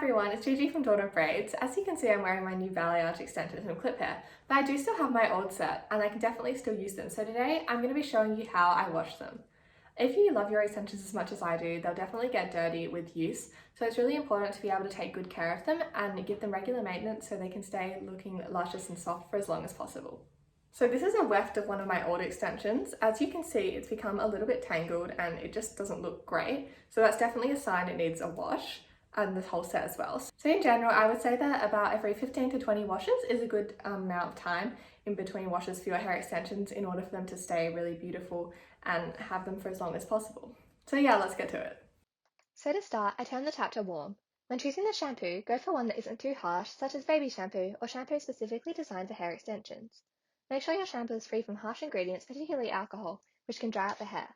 everyone, it's Gigi from Dawn of Braids. As you can see, I'm wearing my new Balayage extensions from Cliphair, but I do still have my old set and I can definitely still use them. So today I'm going to be showing you how I wash them. If you love your extensions as much as I do, they'll definitely get dirty with use. So it's really important to be able to take good care of them and give them regular maintenance so they can stay looking luscious and soft for as long as possible. So this is a weft of one of my old extensions. As you can see, it's become a little bit tangled and it just doesn't look great. So that's definitely a sign it needs a wash, and this whole set as well. So in general, I would say that about every 15 to 20 washes is a good amount of time in between washes for your hair extensions in order for them to stay really beautiful and have them for as long as possible. So yeah, let's get to it. So to start, I turn the tap to warm. When choosing the shampoo, go for one that isn't too harsh, such as baby shampoo or shampoo specifically designed for hair extensions. Make sure your shampoo is free from harsh ingredients, particularly alcohol, which can dry out the hair.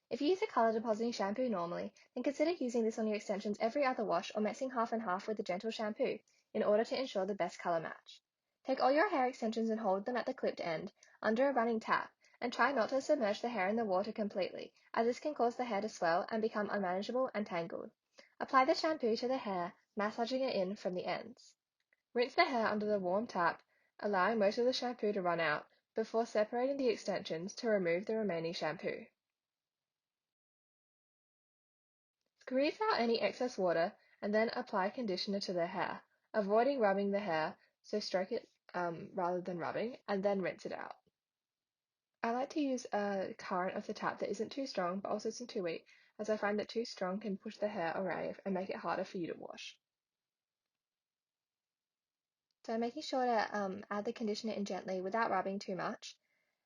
If you use a colour depositing shampoo normally, then consider using this on your extensions every other wash or mixing half and half with a gentle shampoo in order to ensure the best colour match. Take all your hair extensions and hold them at the clipped end, under a running tap, and try not to submerge the hair in the water completely, as this can cause the hair to swell and become unmanageable and tangled. Apply the shampoo to the hair, massaging it in from the ends. Rinse the hair under the warm tap, allowing most of the shampoo to run out, before separating the extensions to remove the remaining shampoo. Squeeze out any excess water and then apply conditioner to the hair, avoiding rubbing the hair, so stroke it rather than rubbing, and then rinse it out. I like to use a current of the tap that isn't too strong but also isn't too weak, as I find that too strong can push the hair away and make it harder for you to wash. So I'm making sure to add the conditioner in gently without rubbing too much,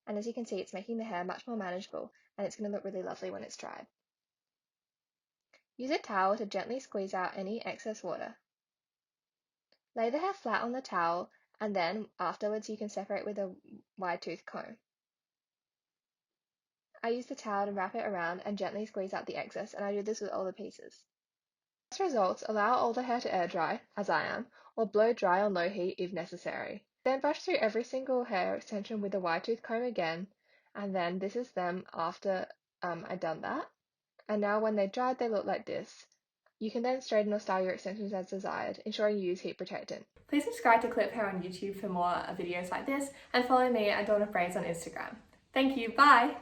and as you can see, it's making the hair much more manageable and it's going to look really lovely when it's dried. Use a towel to gently squeeze out any excess water. Lay the hair flat on the towel, and then afterwards you can separate with a wide tooth comb. I use the towel to wrap it around and gently squeeze out the excess, and I do this with all the pieces. As results, allow all the hair to air dry, as I am, or blow dry on low heat if necessary. Then brush through every single hair extension with a wide tooth comb again, and then this is them after I've done that. And now when they're dried, they look like this. You can then straighten or style your extensions as desired, ensuring you use heat protectant. Please subscribe to Cliphair on YouTube for more videos like this and follow me at Dawn of Braids on Instagram. Thank you, bye!